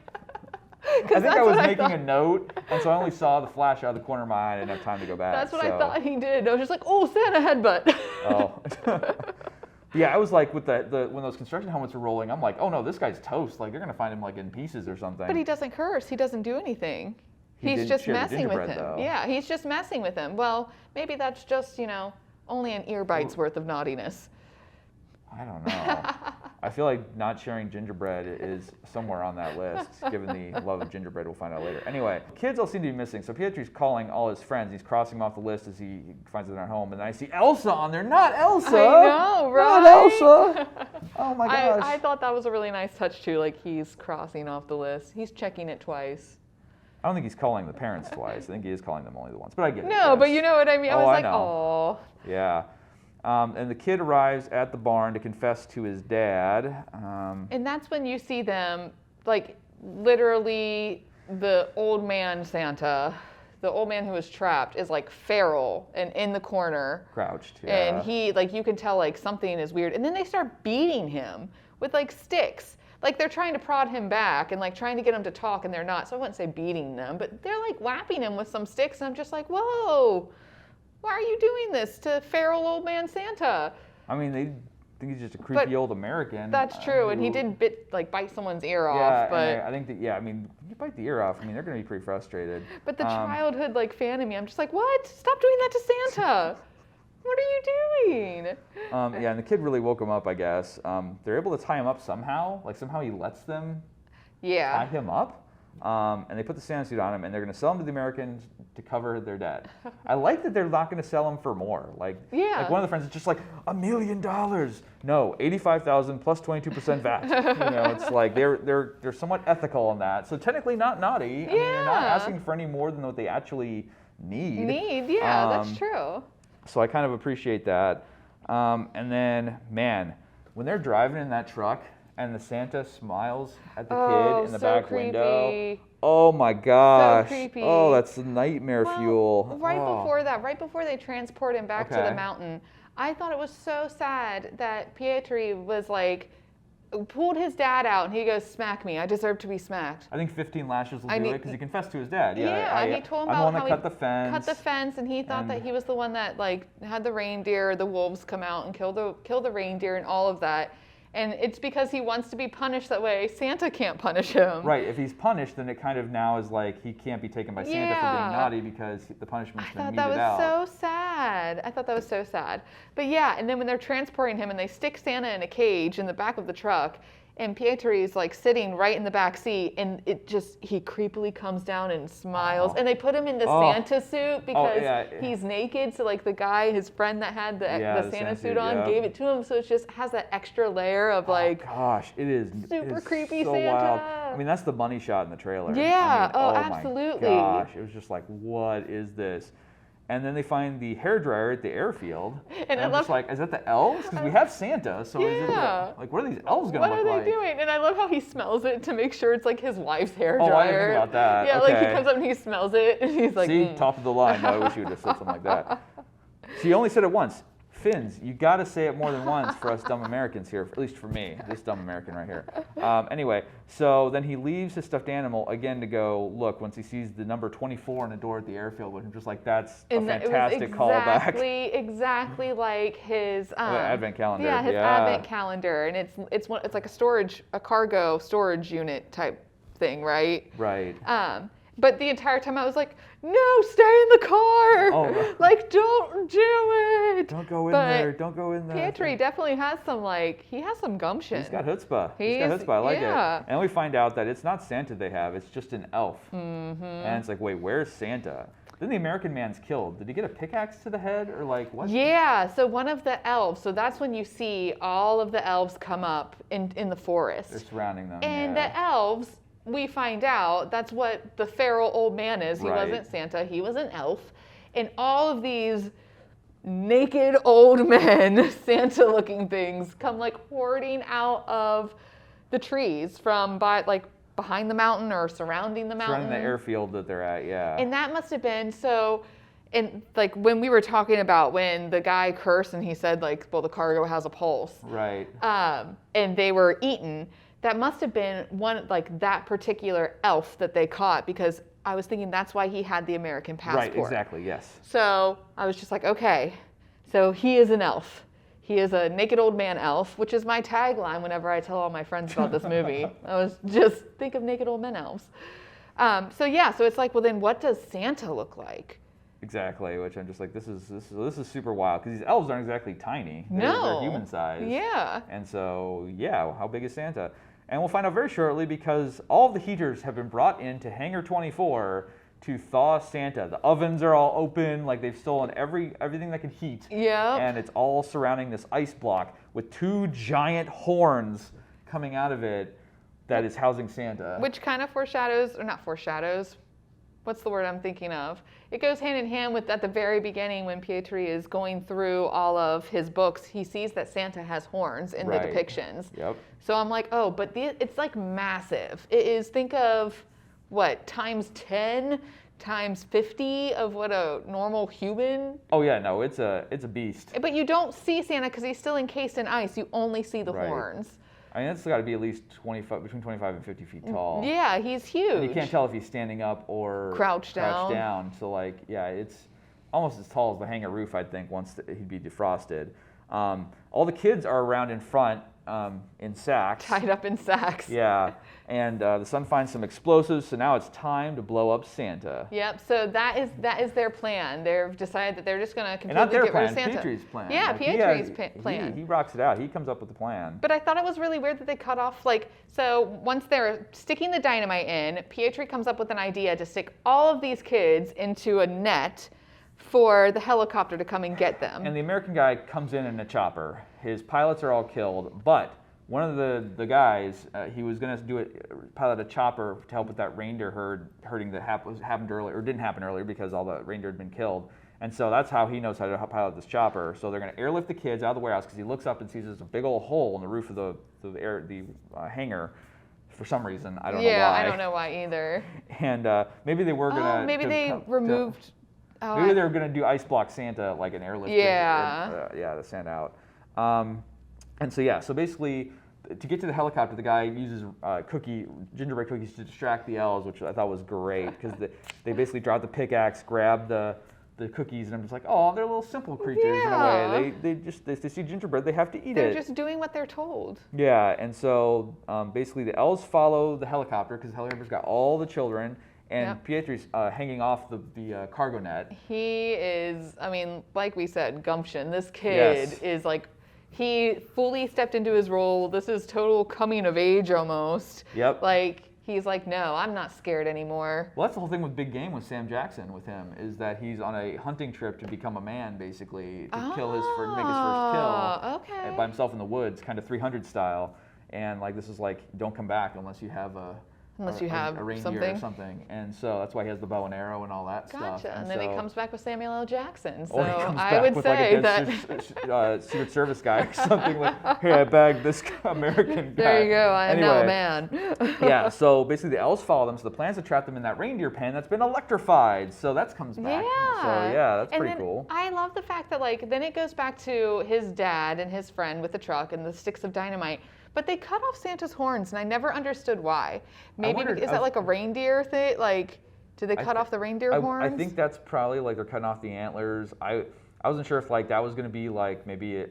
Speaker 3: I think I was making a note, and so I only saw the flash out of the corner of my eye. I didn't have time to go back.
Speaker 2: That's what I thought he did. I was just like, oh, Santa headbutt.
Speaker 3: Oh. Yeah, I was like, with the when those construction helmets were rolling, I'm like, oh no, this guy's toast. Like, they're going to find him like in pieces or something.
Speaker 2: But he doesn't curse. He doesn't do anything. He's just messing with him.
Speaker 3: Though.
Speaker 2: Yeah, he's just messing with him. Well, maybe that's just, only an ear bite's worth of naughtiness.
Speaker 3: I don't know. I feel like not sharing gingerbread is somewhere on that list, given the love of gingerbread. We'll find out later. Anyway, kids all seem to be missing. So Pietri's calling all his friends. He's crossing them off the list as he finds that they're home. And then I see Elsa on there. Not Elsa!
Speaker 2: I know, right?
Speaker 3: Not Elsa! Oh my gosh.
Speaker 2: I thought that was a really nice touch too. Like, he's crossing off the list. He's checking it twice.
Speaker 3: I don't think he's calling the parents twice. I think he is calling them only the once. But I get it.
Speaker 2: No, but you know what I mean. I was like,
Speaker 3: oh. Yeah. And the kid arrives at the barn to confess to his dad.
Speaker 2: And that's when you see them, like, literally the old man Santa, the old man who was trapped, is like feral and in the corner.
Speaker 3: Crouched, yeah.
Speaker 2: And he, like, you can tell, like, something is weird. And then they start beating him with, like, sticks. Like, they're trying to prod him back and, like, trying to get him to talk, and they're not. So I wouldn't say beating them, but they're, like, whapping him with some sticks. And I'm just like, whoa. Why are you doing this to feral old man Santa?
Speaker 3: I mean, they think he's just a creepy old American.
Speaker 2: That's true, and he did bite someone's ear off.
Speaker 3: Yeah,
Speaker 2: but
Speaker 3: I think that, I mean, you bite the ear off, I mean, they're going to be pretty frustrated.
Speaker 2: But the childhood, like, fan in me, I'm just like, what? Stop doing that to Santa. What are you doing?
Speaker 3: Yeah, and the kid really woke him up, I guess. They're able to tie him up somehow. Like, somehow he lets them tie him up. And they put the Santa suit on him, and they're going to sell him to the Americans to cover their debt. I like that they're not going to sell him for more. Like one of the friends is just like, $1 million. No, $85,000 plus 22% VAT. It's like they're somewhat ethical on that. So technically not naughty. I mean, they're not asking for any more than what they actually need.
Speaker 2: That's true.
Speaker 3: So I kind of appreciate that. And then, man, when they're driving in that truck, and the Santa smiles at the kid in the back window. Oh my gosh.
Speaker 2: So creepy.
Speaker 3: Oh, that's nightmare fuel.
Speaker 2: Right before they transport him back to the mountain, I thought it was so sad that Pietri was like, pulled his dad out, and he goes, smack me. I deserve to be smacked.
Speaker 3: I think 15 lashes will do it, because he confessed to his dad.
Speaker 2: Yeah, he told him
Speaker 3: I'm the one
Speaker 2: about
Speaker 3: that cut the fence.
Speaker 2: Cut the fence, and he thought that he was the one that, like, had the reindeer, the wolves come out and kill the reindeer and all of that. And it's because he wants to be punished that way. Santa can't punish him.
Speaker 3: Right. If he's punished, then it kind of now is like he can't be taken by Santa for being naughty because the punishment's been meted out.
Speaker 2: I thought that was so sad. But yeah, and then when they're transporting him and they stick Santa in a cage in the back of the truck, and Pietri's like sitting right in the back seat, and he creepily comes down and smiles. And they put him in the Santa suit because he's naked. So like the guy, his friend that had the Santa suit on, gave it to him. So it just has that extra layer of like,
Speaker 3: gosh, it is
Speaker 2: super creepy
Speaker 3: so
Speaker 2: Santa.
Speaker 3: Wild. I mean, that's the money shot in the trailer.
Speaker 2: Yeah.
Speaker 3: I mean,
Speaker 2: absolutely.
Speaker 3: My gosh, it was just like, what is this? And then they find the hairdryer at the airfield. And I'm just like, is that the elves? Because we have Santa, so is it like, what are these elves going to look like?
Speaker 2: What are they doing? And I love how he smells it to make sure it's like his wife's hairdryer.
Speaker 3: Oh, I didn't think about that.
Speaker 2: Yeah, like he comes up and he smells it, and he's like,
Speaker 3: see, top of the line. No, I wish you would have said something like that. She only said it once. Finns, you got to say it more than once for us dumb Americans here, at least for me, this dumb American right here. Anyway, so then he leaves his stuffed animal again to go look once he sees the number 24 on the door at the airfield, which I'm just like, that's a fantastic callback.
Speaker 2: Exactly like his
Speaker 3: advent calendar.
Speaker 2: Yeah, his advent calendar, and it's like a cargo storage unit type thing, right?
Speaker 3: Right.
Speaker 2: But the entire time I was like, no, stay in the car.
Speaker 3: Oh.
Speaker 2: Like, don't do it.
Speaker 3: Don't go in there. Don't go in there.
Speaker 2: Pietri definitely has some gumption.
Speaker 3: He's got chutzpah. I like it. And we find out that it's not Santa they have. It's just an elf. Mm-hmm. And it's like, wait, where's Santa? Then the American man's killed. Did he get a pickaxe to the head or like what?
Speaker 2: Yeah, so one of the elves, so that's when you see all of the elves come up in the forest.
Speaker 3: They're surrounding them.
Speaker 2: And the elves, we find out that's what the feral old man is. He wasn't Santa, he was an elf. And all of these naked old men, Santa-looking things, come like hoarding out of the trees from behind the mountain or surrounding the mountain.
Speaker 3: Surrounding the airfield that they're at, yeah.
Speaker 2: And that must have been, so and like when we were talking about when the guy cursed and he said like, well, the cargo has a pulse.
Speaker 3: Right.
Speaker 2: And they were eaten. That must have been one, like that particular elf that they caught, because I was thinking that's why he had the American passport.
Speaker 3: Right, exactly, yes.
Speaker 2: So I was just like, okay, so he is an elf. He is a naked old man elf, which is my tagline whenever I tell all my friends about this movie. I was just, think of naked old men elves. So it's like, well then what does Santa look like?
Speaker 3: Exactly, which I'm just like, this is super wild, because these elves aren't exactly tiny. They're human size.
Speaker 2: Yeah.
Speaker 3: And so, yeah, how big is Santa? And we'll find out very shortly, because all of the heaters have been brought into Hangar 24 to thaw Santa. The ovens are all open, like they've stolen everything that can heat.
Speaker 2: Yeah.
Speaker 3: And it's all surrounding this ice block with 2 giant horns coming out of it that is housing Santa.
Speaker 2: Which kind of foreshadows, or not foreshadows, what's the word I'm thinking of? It goes hand in hand with at the very beginning when Pietri is going through all of his books, he sees that Santa has horns in the depictions.
Speaker 3: Yep.
Speaker 2: So I'm like, oh, but it's like massive. It is, think of what, times 10, times 50 of what a normal human.
Speaker 3: Oh yeah, no, it's a beast.
Speaker 2: But you don't see Santa because he's still encased in ice. You only see the horns.
Speaker 3: I mean, it's got to be at least between 25 and 50 feet tall.
Speaker 2: Yeah, he's huge.
Speaker 3: And you can't tell if he's standing up or
Speaker 2: crouched down.
Speaker 3: So like, yeah, it's almost as tall as the hangar roof, I'd think, once he'd be defrosted. All the kids are around in front in sacks.
Speaker 2: Tied up in sacks.
Speaker 3: Yeah, and the son finds some explosives, so now it's time to blow up Santa.
Speaker 2: Yep, so that is their plan. They've decided that they're just going to completely get rid of Santa.
Speaker 3: Pietri's plan.
Speaker 2: Yeah,
Speaker 3: like,
Speaker 2: Pietri's plan.
Speaker 3: He rocks it out. He comes up with the plan.
Speaker 2: But I thought it was really weird that they cut off, so once they're sticking the dynamite in, Pietri comes up with an idea to stick all of these kids into a net for the helicopter to come and get them.
Speaker 3: And the American guy comes in a chopper. His pilots are all killed, but one of the guys, he was going to pilot a chopper to help with that reindeer herding that happened earlier, or didn't happen earlier because all the reindeer had been killed. And so that's how he knows how to pilot this chopper. So they're going to airlift the kids out of the warehouse, because he looks up and sees there's a big old hole in the roof of the hangar. For some reason, I don't know why.
Speaker 2: Yeah, I don't know why either.
Speaker 3: And maybe they were going to...
Speaker 2: maybe they removed...
Speaker 3: Maybe they were going to do ice block Santa, like an airlift.
Speaker 2: Yeah.
Speaker 3: To send out. And so basically, to get to the helicopter, the guy uses gingerbread cookies to distract the elves, which I thought was great, because they basically drop the pickaxe, grab the cookies, and I'm just like, oh, they're little simple creatures in a way. They see gingerbread, they have to eat it.
Speaker 2: They're just doing what they're told.
Speaker 3: Yeah, and so basically the elves follow the helicopter, because the helicopter's got all the children. And Pietri's hanging off the cargo net. He
Speaker 2: is, I mean, like we said, gumption. This kid is like, he fully stepped into his role. This is total coming of age almost.
Speaker 3: Yep.
Speaker 2: Like, he's like, no, I'm not scared anymore.
Speaker 3: Well, that's the whole thing with Big Game with Sam Jackson with him, is that he's on a hunting trip to become a man, basically, to make his first kill by himself in the woods, kind of 300 style. And like, this is like, don't come back unless you have a reindeer or something. And so that's why he has the bow and arrow and all that stuff.
Speaker 2: And then he comes back with Samuel L. Jackson. So
Speaker 3: he comes
Speaker 2: I
Speaker 3: back
Speaker 2: would
Speaker 3: with
Speaker 2: say
Speaker 3: like a Secret Service guy or something like, hey, I bagged this American guy.
Speaker 2: There you go, I am now a man.
Speaker 3: Yeah, so basically the elves follow them. So the plan's to trap them in that reindeer pen that's been electrified. So that comes back.
Speaker 2: Yeah.
Speaker 3: So yeah, that's pretty cool.
Speaker 2: I love the fact that then it goes back to his dad and his friend with the truck and the sticks of dynamite. But they cut off Santa's horns, and I never understood why. Maybe is that like a reindeer thing? Like, did they cut off the reindeer horns?
Speaker 3: I think that's probably like they're cutting off the antlers. I wasn't sure if like that was going to be like maybe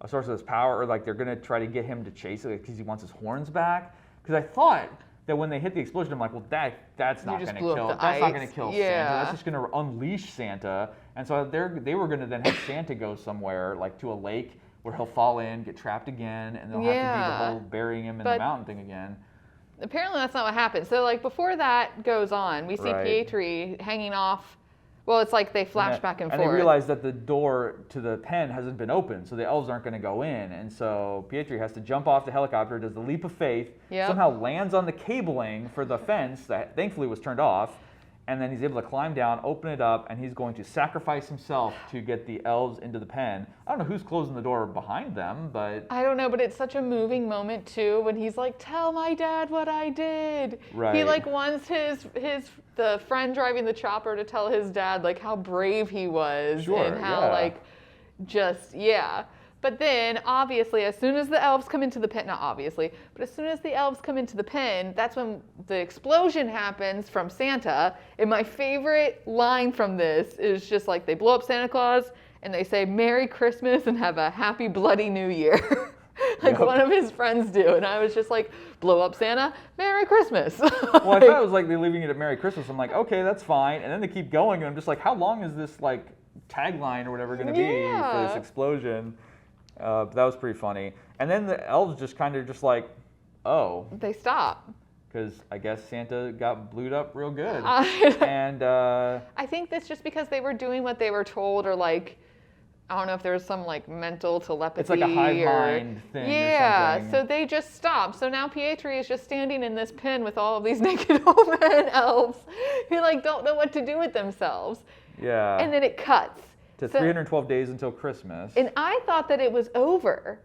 Speaker 3: a source of his power, or like they're going to try to get him to chase it because he wants his horns back. Because I thought that when they hit the explosion, I'm like, well, that's not going to kill. That's not going to kill Santa. That's just going to unleash Santa. And so they were going to then have Santa go somewhere like to a lake, where he'll fall in, get trapped again, and they'll have to do the whole burying him in the mountain thing again.
Speaker 2: Apparently that's not what happened. So like before that goes on, we see Pietri hanging off. Well, it's like they flash back and forth.
Speaker 3: And they realize that the door to the pen hasn't been opened, so the elves aren't going to go in. And so Pietri has to jump off the helicopter, does the leap of faith, somehow lands on the cabling for the fence that thankfully was turned off,
Speaker 1: and then he's able to climb down, open it up, and he's going to sacrifice himself to get the elves into the pen. I don't know who's closing the door behind them, but...
Speaker 2: I don't know, but it's such a moving moment, too, when he's like, tell my dad what I did.
Speaker 1: Right.
Speaker 2: He, like, wants the friend driving the chopper to tell his dad, like, how brave he was.
Speaker 1: Sure,
Speaker 2: and how, like, But then, obviously, as soon as the elves come into the pen, not obviously, but as soon as the elves come into the pen, that's when the explosion happens from Santa. And my favorite line from this is just like they blow up Santa Claus and they say, Merry Christmas and have a happy bloody New Year. Like one of his friends do. And I was just like, blow up Santa, Merry Christmas.
Speaker 1: Well, I thought it was like they're leaving it at Merry Christmas. I'm like, okay, that's fine. And then they keep going and I'm just like, how long is this like tagline or whatever going to be for this explosion? That was pretty funny. And then the elves just kind of just like, oh.
Speaker 2: They stop.
Speaker 1: Because I guess Santa got blued up real good. And
Speaker 2: I think that's just because they were doing what they were told, or like, I don't know if there was some like mental telepathy.
Speaker 1: It's like a hive mind thing
Speaker 2: yeah,
Speaker 1: or something.
Speaker 2: so they just stopped. So now Pietri is just standing in this pen with all of these naked old men elves who like don't know what to do with themselves.
Speaker 1: Yeah.
Speaker 2: And then it cuts.
Speaker 1: To 312 days until Christmas.
Speaker 2: And I thought that it was over.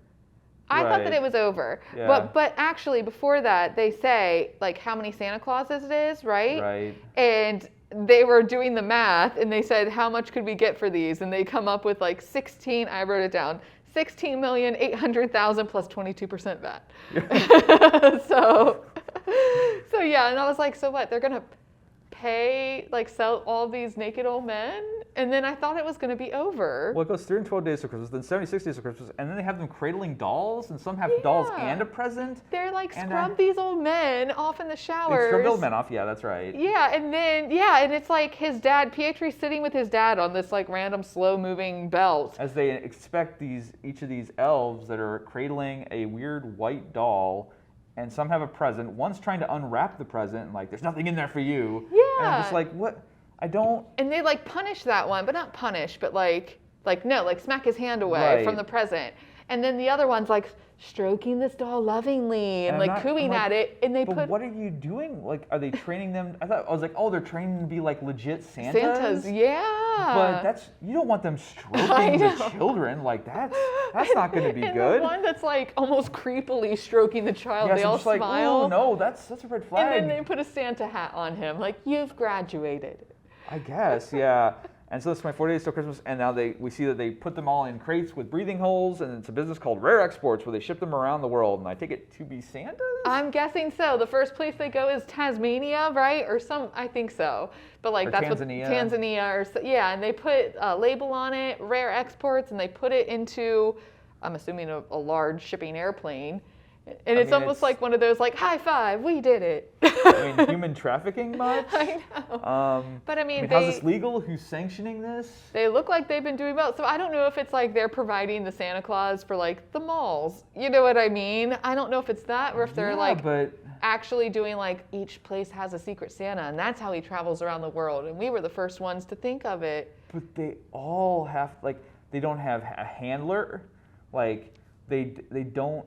Speaker 2: I thought that it was over.
Speaker 1: Yeah.
Speaker 2: But actually, before that, they say, like, how many Santa Clauses it is, right?
Speaker 1: Right.
Speaker 2: And they were doing the math, and they said, how much could we get for these? And they come up with, like, I wrote it down, 16,800,000 plus 22% VAT. So, yeah, and I was like, so what? They're going to pay, like, sell all these naked old men? And then I thought it was going to be over.
Speaker 1: Well, it goes 312 days to Christmas, then 76 days to Christmas, and then they have them cradling dolls, and some have dolls and a present.
Speaker 2: They're like, scrub these old men off in the showers.
Speaker 1: They scrub the old men off, yeah, that's right.
Speaker 2: Yeah, and then, and it's like his dad, Pietri's sitting with his dad on this like random slow-moving belt.
Speaker 1: As they expect each of these elves that are cradling a weird white doll, and some have a present. One's trying to unwrap the present, and like, there's nothing in there for you.
Speaker 2: Yeah.
Speaker 1: And I'm just like, what? I don't.
Speaker 2: And they like punish that one, but not punish, but like smack his hand away from the present. And then the other one's like stroking this doll lovingly and like cooing at it. And
Speaker 1: But what are you doing? Like, are they training them? I was like, oh, they're training them to be like legit Santas.
Speaker 2: Santas, yeah.
Speaker 1: But you don't want them stroking the children. Like that's not going to be good.
Speaker 2: The one that's like almost creepily stroking the child, they
Speaker 1: so
Speaker 2: all
Speaker 1: just like,
Speaker 2: smile.
Speaker 1: Oh no, that's a red flag.
Speaker 2: And then they put a Santa hat on him, like you've graduated.
Speaker 1: I guess, yeah. And so this is my 4 days till Christmas, and now we see that they put them all in crates with breathing holes, and it's a business called Rare Exports where they ship them around the world, and I take it to be Santas?
Speaker 2: I'm guessing so. The first place they go is Tasmania, right? Or I think so. But like that's Tanzania and they put a label on it, Rare Exports, and they put it into, I'm assuming a large shipping airplane. And it's almost like one of those, like, high five, we did it.
Speaker 1: I mean, human trafficking much?
Speaker 2: I know. But I mean,
Speaker 1: how's this legal? Who's sanctioning this?
Speaker 2: They look like they've been doing well. So I don't know if it's like they're providing the Santa Claus for like the malls. You know what I mean? I don't know if it's that or if they're actually doing like each place has a secret Santa and that's how he travels around the world. And we were the first ones to think of it.
Speaker 1: But they all have, like, they don't have a handler. Like, they don't.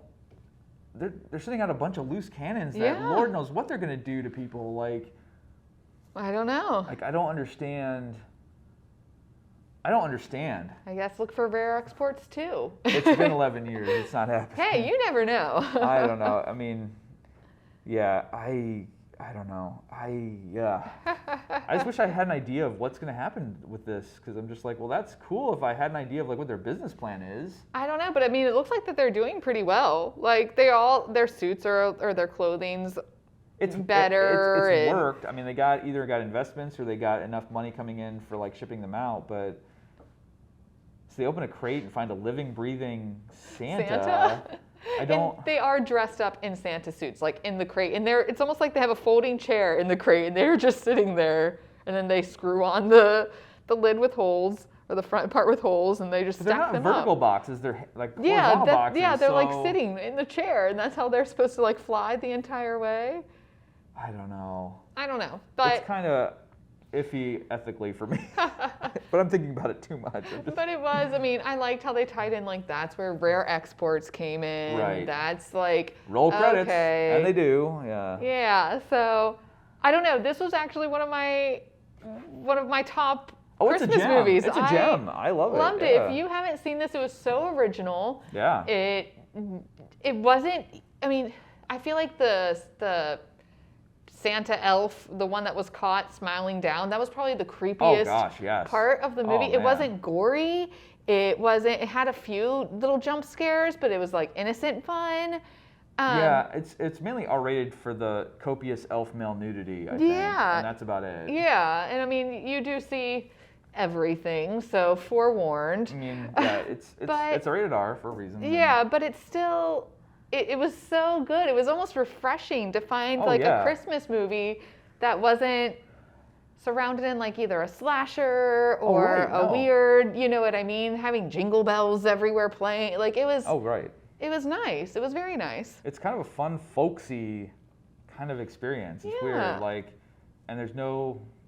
Speaker 1: They're sending out a bunch of loose cannons that Lord knows what they're going to do to people. Like,
Speaker 2: I don't know.
Speaker 1: Like, I don't understand.
Speaker 2: I guess look for Rare Exports too.
Speaker 1: It's been 11 years. It's not happening.
Speaker 2: Hey, you never know.
Speaker 1: I don't know. I mean, yeah, I don't know. I just wish I had an idea of what's going to happen with this, because I'm just like, well, that's cool if I had an idea of like what their business plan is.
Speaker 2: I don't know, but I mean, it looks like that they're doing pretty well. Like their suits or their clothing's better.
Speaker 1: It's worked. I mean, they either got investments or they got enough money coming in for like shipping them out, but so they open a crate and find a living, breathing Santa. I don't.
Speaker 2: And they are dressed up in Santa suits, like in the crate. And it's almost like they have a folding chair in the crate, and they're just sitting there. And then they screw on the lid with holes, or the front part with holes, and they just stack them up.
Speaker 1: They're not vertical boxes. They're like horizontal boxes.
Speaker 2: Yeah, they're like sitting in the chair, and that's how they're supposed to like fly the entire way.
Speaker 1: I don't know.
Speaker 2: But
Speaker 1: it's kind of iffy ethically for me. But I'm thinking about it too much.
Speaker 2: But it was, I mean, I liked how they tied in, like, that's where Rare Exports came in.
Speaker 1: Right.
Speaker 2: That's like,
Speaker 1: roll credits. Okay. And they do, yeah.
Speaker 2: Yeah, so I don't know. This was actually one of my one of my top
Speaker 3: It's
Speaker 2: Christmas
Speaker 3: a gem.
Speaker 2: movies.
Speaker 3: It's a gem. I love it.
Speaker 2: Loved it. If you haven't seen this, it was so original.
Speaker 3: Yeah.
Speaker 2: It wasn't. I mean, I feel like the Santa elf, the one that was caught smiling down, that was probably the creepiest part of the movie. It wasn't gory. It wasn't. It had a few little jump scares, but it was like innocent fun.
Speaker 3: Yeah, it's mainly R-rated for the copious elf male nudity, I think, and that's about it.
Speaker 2: Yeah, and I mean, you do see everything, so forewarned.
Speaker 3: I mean, yeah, it's a rated R for a reason.
Speaker 2: Yeah, but it's still, it was so good. It was almost refreshing to find a Christmas movie that wasn't surrounded in like either a slasher or a weird, you know what I mean, having jingle bells everywhere playing. Like it was.
Speaker 3: Oh, right.
Speaker 2: It was nice. It was very nice.
Speaker 3: It's kind of a fun, folksy kind of experience. It's weird, and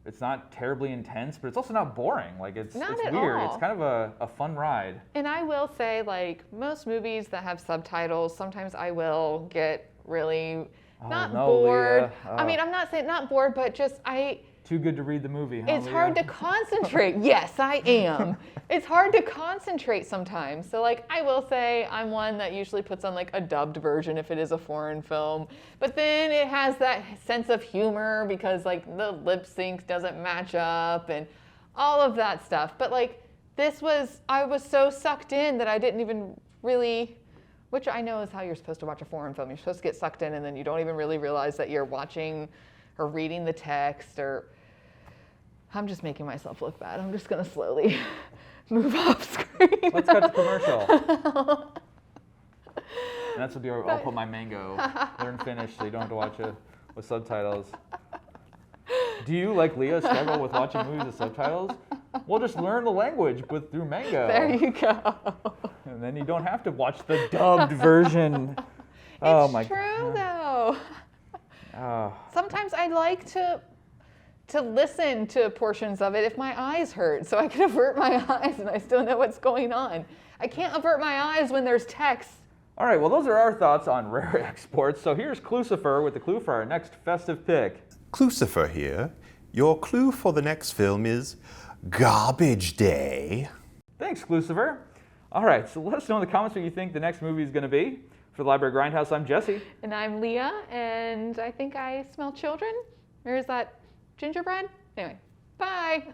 Speaker 3: it's not terribly intense, but it's also not boring. Like it's weird.
Speaker 2: All.
Speaker 3: It's kind of a fun ride.
Speaker 2: And I will say, like most movies that have subtitles, sometimes I will get really bored.
Speaker 3: Leah.
Speaker 2: I mean, I'm not saying not bored, but just
Speaker 3: Too good to read the movie, huh,
Speaker 2: It's
Speaker 3: Leah?
Speaker 2: hard to concentrate. Yes, I am. It's hard to concentrate sometimes. So like I will say I'm one that usually puts on like a dubbed version if it is a foreign film. But then it has that sense of humor because like the lip sync doesn't match up and all of that stuff. But like I was so sucked in that I didn't even really, which I know is how you're supposed to watch a foreign film. You're supposed to get sucked in and then you don't even really realize that you're watching or reading the text or I'm just making myself look bad. I'm just gonna slowly move off screen.
Speaker 3: Let's cut to commercial. And that's what I'll put my mango. Learn Finnish so you don't have to watch it with subtitles. Do you, like Leah, struggle with watching movies with subtitles? Well, just learn the language through Mango.
Speaker 2: There you go.
Speaker 3: And then you don't have to watch the dubbed version.
Speaker 2: It's true, though.
Speaker 3: Oh.
Speaker 2: Sometimes I like to listen to portions of it if my eyes hurt, so I can avert my eyes and I still know what's going on. I can't avert my eyes when there's text.
Speaker 3: All right, well, those are our thoughts on rare exports. So here's Clucifer with the clue for our next festive pick.
Speaker 4: Clucifer here. Your clue for the next film is Garbage Day.
Speaker 3: Thanks, Clucifer. All right, so let us know in the comments what you think the next movie is going to be. For the Library Grindhouse, I'm Jesse.
Speaker 2: And I'm Leah, and I think I smell children. Or is that gingerbread? Anyway, bye.